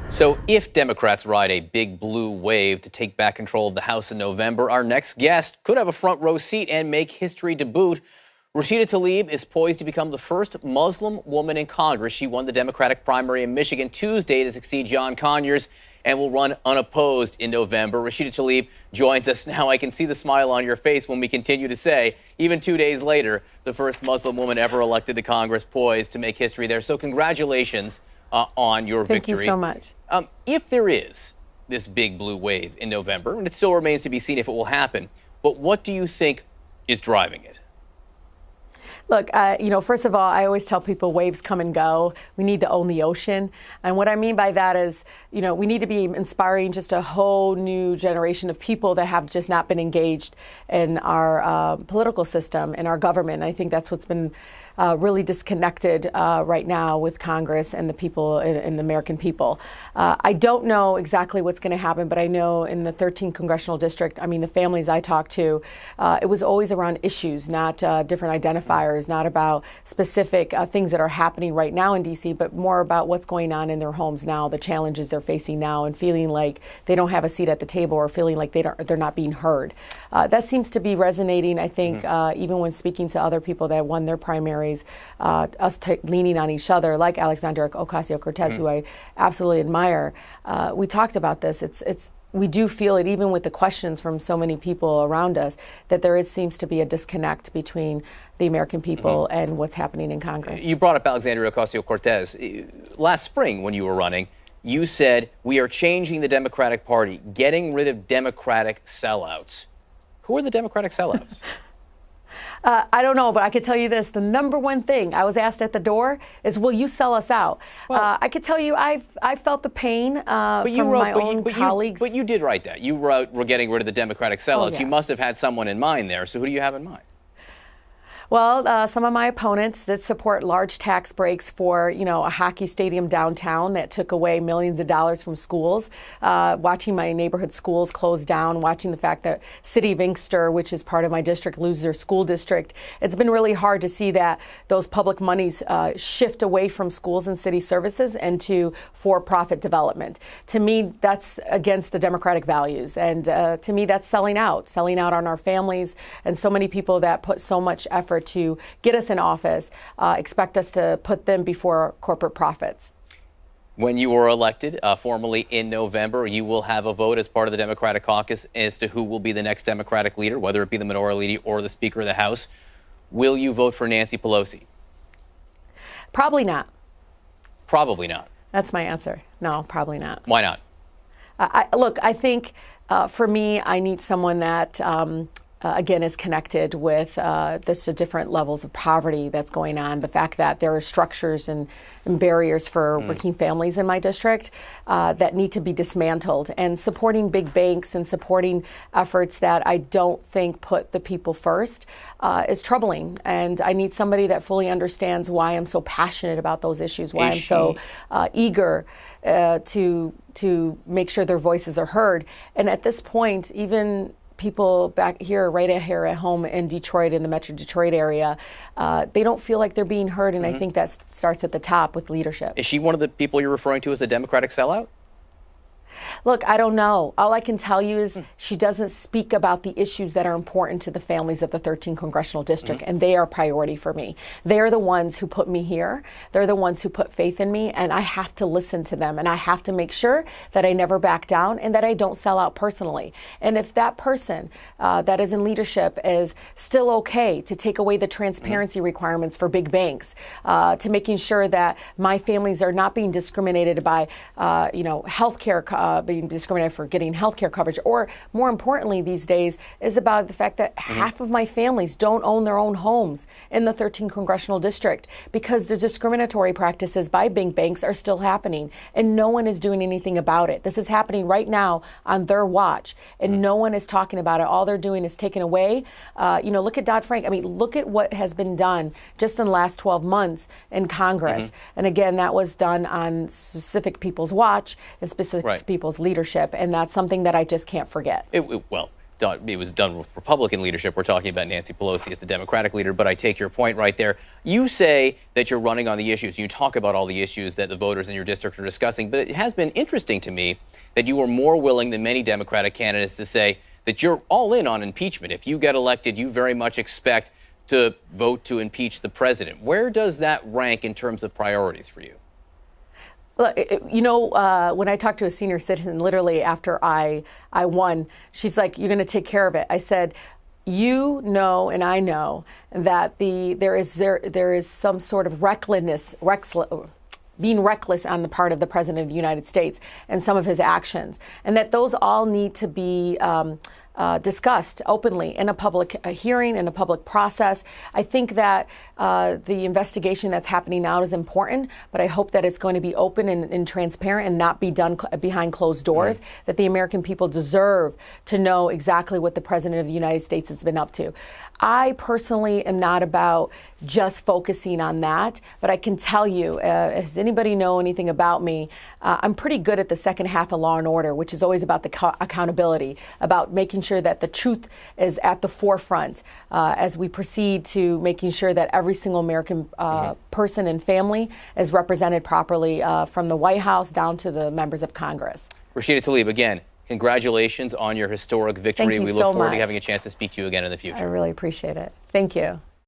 So if Democrats ride a big blue wave to take back control of the House in November, our next guest could have a front row seat and make history to boot. Rashida Tlaib is poised to become the first Muslim woman in Congress. She won the Democratic primary in Michigan Tuesday to succeed John Conyers and will run unopposed in November. Rashida Tlaib joins us now. I can see the smile on your face when we continue to say, even 2 days later, the first Muslim woman ever elected to Congress, poised to make history there. So congratulations on your victory. Thank you so much. If there is this big blue wave in November, and it still remains to be seen if it will happen, but what do you think is driving it? Look, first of all, I always tell people waves come and go. We need to own the ocean. And what I mean by that is, we need to be inspiring just a whole new generation of people that have just not been engaged in our political system and our government. I think that's what's been really disconnected right now with Congress and the people and the American people. I don't know exactly what's going to happen, but I know in the 13th congressional district, the families I talked to, it was always around issues, not different identifiers, not about specific things that are happening right now in D.C., but more about what's going on in their homes now, the challenges they're facing now, and feeling like they don't have a seat at the table or feeling like they're not being heard. That seems to be resonating, I think, even when speaking to other people that won their primaries. Us leaning on each other, like Alexandria Ocasio-Cortez, who I absolutely admire. We talked about this. We do feel it, even with the questions from so many people around us, that there seems to be a disconnect between the American people and what's happening in Congress. You brought up Alexandria Ocasio-Cortez. Last spring, when you were running, you said, we are changing the Democratic Party, getting rid of Democratic sellouts. Who are the Democratic sellouts? I don't know, but I could tell you this. The number one thing I was asked at the door is, will you sell us out? Well, I could tell you I felt the pain from my own colleagues. But you did write that. You wrote, we're getting rid of the Democratic sellouts. Oh, yeah. You must have had someone in mind there. So who do you have in mind? Well, some of my opponents that support large tax breaks for, a hockey stadium downtown that took away millions of dollars from schools, watching my neighborhood schools close down, watching the fact that City of Inkster, which is part of my district, lose their school district. It's been really hard to see that those public monies shift away from schools and city services and to for-profit development. To me, that's against the democratic values. And to me, that's selling out on our families and so many people that put so much effort to get us in office, expect us to put them before corporate profits. When you were elected formally in November, you will have a vote as part of the Democratic caucus as to who will be the next Democratic leader, whether it be the minority leader or the Speaker of the House. Will you vote for Nancy Pelosi? Probably not. Probably not. That's my answer. No, probably not. Why not? Look, I think for me, I need someone that again, is connected with the different levels of poverty that's going on. The fact that there are structures and barriers for working families in my district that need to be dismantled, and supporting big banks and supporting efforts that I don't think put the people first is troubling. And I need somebody that fully understands why I'm so passionate about those issues, why I'm so eager to make sure their voices are heard. And at this point, even people back here, right here at home in Detroit, in the Metro Detroit area, they don't feel like they're being heard, and I think that starts at the top with leadership. Is she one of the people you're referring to as a Democratic sellout? Look, I don't know. All I can tell you is she doesn't speak about the issues that are important to the families of the 13th congressional district, and they are a priority for me. They're the ones who put me here. They're the ones who put faith in me, and I have to listen to them, and I have to make sure that I never back down and that I don't sell out personally. And if that person that is in leadership is still okay to take away the transparency requirements for big banks, to making sure that my families are not being discriminated by, healthcare being discriminated for getting health care coverage, or more importantly these days is about the fact that half of my families don't own their own homes in the 13th congressional district because the discriminatory practices by big banks are still happening, and no one is doing anything about it. This is happening right now on their watch, and no one is talking about it. All they're doing is taking away, look at Dodd-Frank. Look at what has been done just in the last 12 months in Congress. And again, that was done on specific people's watch and specific people's leadership, and that's something that I just can't forget. Well, it was done with Republican leadership. We're talking about Nancy Pelosi as the Democratic leader, but I take your point right there. You say that you're running on the issues. You talk about all the issues that the voters in your district are discussing, but it has been interesting to me that you were more willing than many Democratic candidates to say that you're all in on impeachment. If you get elected, you very much expect to vote to impeach the president. Where does that rank in terms of priorities for you? Look, when I talked to a senior citizen, literally after I won, she's like, "You're going to take care of it." I said, "You know, and I know that there is some sort of being reckless on the part of the President of the United States and some of his actions, and that those all need to be discussed openly in a public hearing, in a public process. I think that the investigation that's happening now is important, but I hope that it's going to be open and transparent and not be done behind closed doors, that the American people deserve to know exactly what the President of the United States has been up to. I personally am not about just focusing on that, but I can tell you, does anybody know anything about me? I'm pretty good at the second half of Law and Order, which is always about the accountability, about making sure that the truth is at the forefront as we proceed to making sure that every single American person and family is represented properly from the White House down to the members of Congress. Rashida Tlaib, again, congratulations on your historic victory. Thank you we look so forward much. to having a chance to speak to you again in the future. I really appreciate it. Thank you.